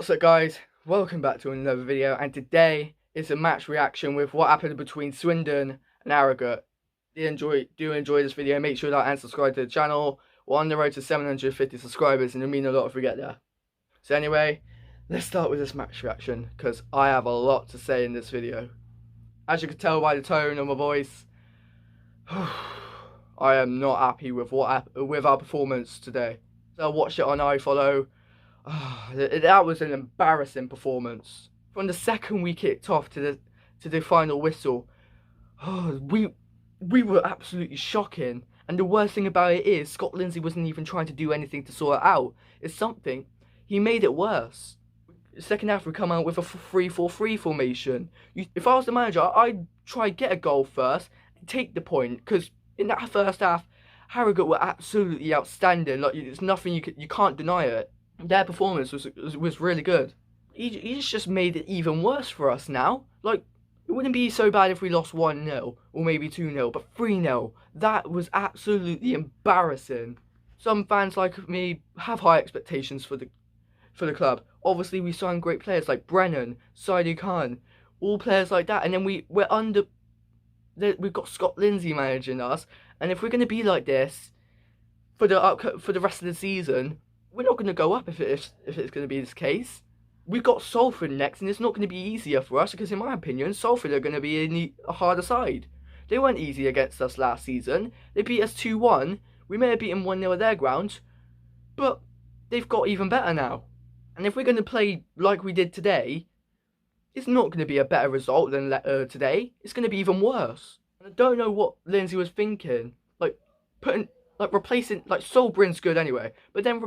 What's up guys, welcome back to another video, and today is a match reaction with what happened between Swindon and Harrogate. Do enjoy this video, make sure to like and subscribe to the channel. We're on the road to 750 subscribers and it means a lot if we get there. So anyway, let's start with this match reaction because I have a lot to say in this video. As you can tell by the tone of my voice, I am not happy with our performance today. So I watched it on iFollow. That was an embarrassing performance. From the second we kicked off to the final whistle, we were absolutely shocking. And the worst thing about it is Scott Lindsay wasn't even trying to do anything to sort it out. It's something. He made it worse. The second half we come out with a 3-4-3 formation. If I was the manager, I'd try get a goal first and take the point, because in that first half, Harrogate were absolutely outstanding. Like, it's nothing you can't deny it. Their performance was really good. He's just made it even worse for us now. Like, it wouldn't be so bad if we lost 1-0 or maybe 2-0, but 3-0. That was absolutely embarrassing. Some fans like me have high expectations for the club. Obviously, we signed great players like Brennan, Saidi Khan, all players like that, and then we've got Scott Lindsay managing us. And if we're going to be like this for the rest of the season, we're not going to go up if it's going to be this case. We've got Salford next, and it's not going to be easier for us because, in my opinion, Salford are going to be a harder side. They weren't easy against us last season. They beat us 2-1. We may have beaten 1-0 at their ground, but they've got even better now. And if we're going to play like we did today, it's not going to be a better result than today. It's going to be even worse. And I don't know what Lindsay was thinking. Replacing, Solbrin's good anyway, but then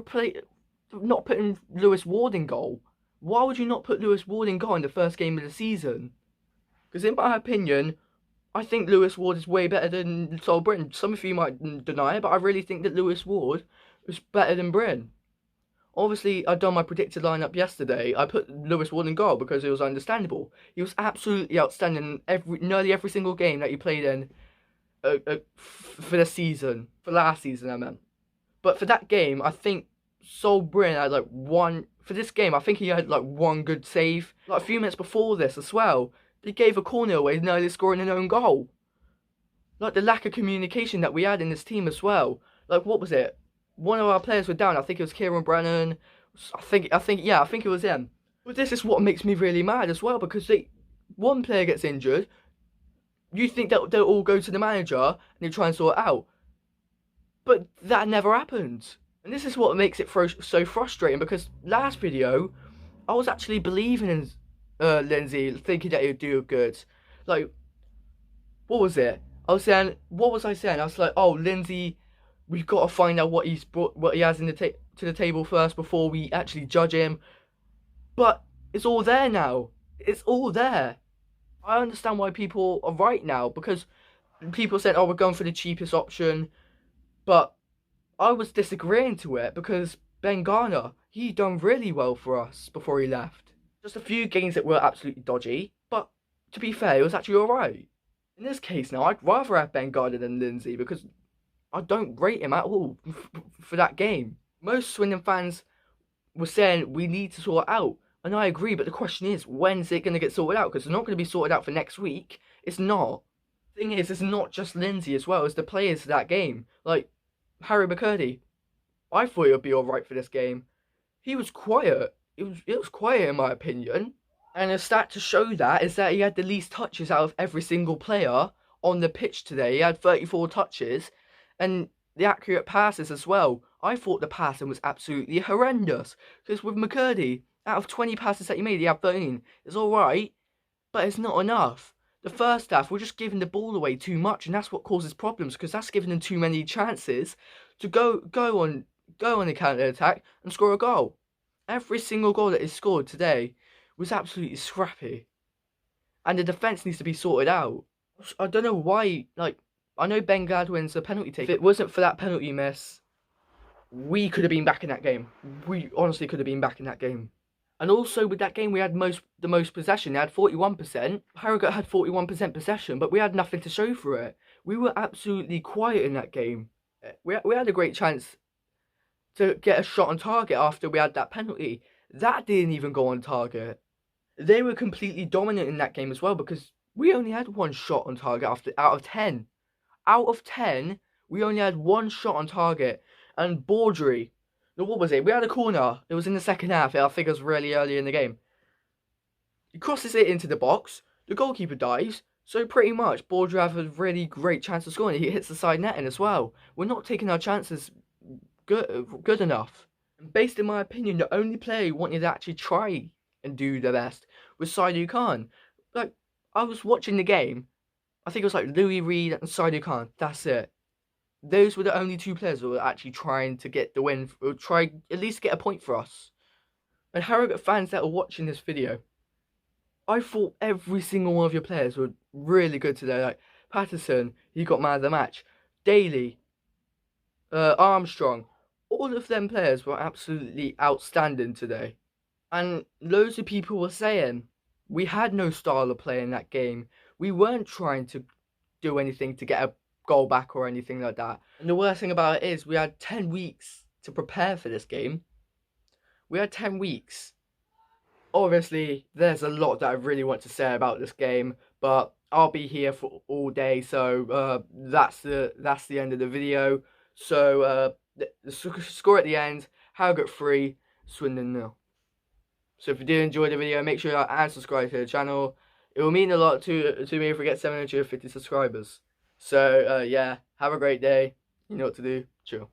not putting Lewis Ward in goal. Why would you not put Lewis Ward in goal in the first game of the season? Because in my opinion, I think Lewis Ward is way better than Solbrin. Some of you might deny it, but I really think that Lewis Ward is better than Bryn. Obviously, I'd done my predicted lineup yesterday. I put Lewis Ward in goal because it was understandable. He was absolutely outstanding in nearly every single game that he played in for the season. For last season, I meant. But for that game, I think Solbrin had for this game, I think he had one good save. Like a few minutes before this as well, they gave a corner away, nearly scoring an own goal. Like the lack of communication that we had in this team as well. Like, what was it? One of our players were down. I think it was Kieran Brennan. I think it was him. But this is what makes me really mad as well, because one player gets injured. You think that they'll all go to the manager and they try and sort it out. But that never happened. And this is what makes it so frustrating, because last video, I was actually believing in Lindsay, thinking that he would do good. Like, what was it? What was I saying? I was like, oh, Lindsay, we've got to find out what he has to the table first before we actually judge him. But it's all there now. It's all there. I understand why people are right now, because people said, oh, we're going for the cheapest option. But I was disagreeing to it, because Ben Garner, he done really well for us before he left. Just a few games that were absolutely dodgy, but to be fair, it was actually alright. In this case now, I'd rather have Ben Garner than Lindsay, because I don't rate him at all for that game. Most Swindon fans were saying we need to sort it out. And I agree, but the question is, when's it going to get sorted out? Because it's not going to be sorted out for next week. It's not. The thing is, it's not just Lindsay as well. It's the players for that game. Like, Harry McCurdy. I thought he would be alright for this game. He was quiet. It was quiet in my opinion. And a stat to show that is that he had the least touches out of every single player on the pitch today. He had 34 touches. And the accurate passes as well. I thought the passing was absolutely horrendous. Because with McCurdy, out of 20 passes that he made, he had 13. It's alright, but it's not enough. The first half, we're just giving the ball away too much, and that's what causes problems, because that's giving them too many chances to go on the counter-attack and score a goal. Every single goal that is scored today was absolutely scrappy. And the defence needs to be sorted out. I don't know why, I know Ben Gladwin's a penalty taker. If it wasn't for that penalty miss, we could have been back in that game. We honestly could have been back in that game. And also with that game, we had the most possession. They had 41%. Harrogate had 41% possession, but we had nothing to show for it. We were absolutely quiet in that game. We had a great chance to get a shot on target after we had that penalty. That didn't even go on target. They were completely dominant in that game as well because we only had one shot on target out of 10. Out of 10, we only had one shot on target. And Baudry, what was it? We had a corner. It was in the second half. I think it was really early in the game. He crosses it into the box. The goalkeeper dives. So pretty much, Baudry have a really great chance of scoring. He hits the side netting as well. We're not taking our chances good enough. And based in my opinion, the only player who wanted to actually try and do the best was Saidu Khan. Like, I was watching the game. I think it was like Louis Reed and Saidu Khan. That's it. Those were the only two players who were actually trying to get the win, or try at least get a point for us. And Harrogate fans that are watching this video, I thought every single one of your players were really good today. Like Patterson, he got man of the match. Daly, Armstrong, all of them players were absolutely outstanding today. And loads of people were saying we had no style of play in that game. We weren't trying to do anything to get a goal back or anything like that. And the worst thing about it is we had 10 weeks to prepare for this game. We had 10 weeks. Obviously, there's a lot that I really want to say about this game, but I'll be here for all day, so that's the end of the video. So the score at the end: Harrogate 3, Swindon 0. So if you did enjoy the video, make sure you like and subscribe to the channel. It will mean a lot to me if we get 750 subscribers. So yeah, have a great day. You know what to do. Chill.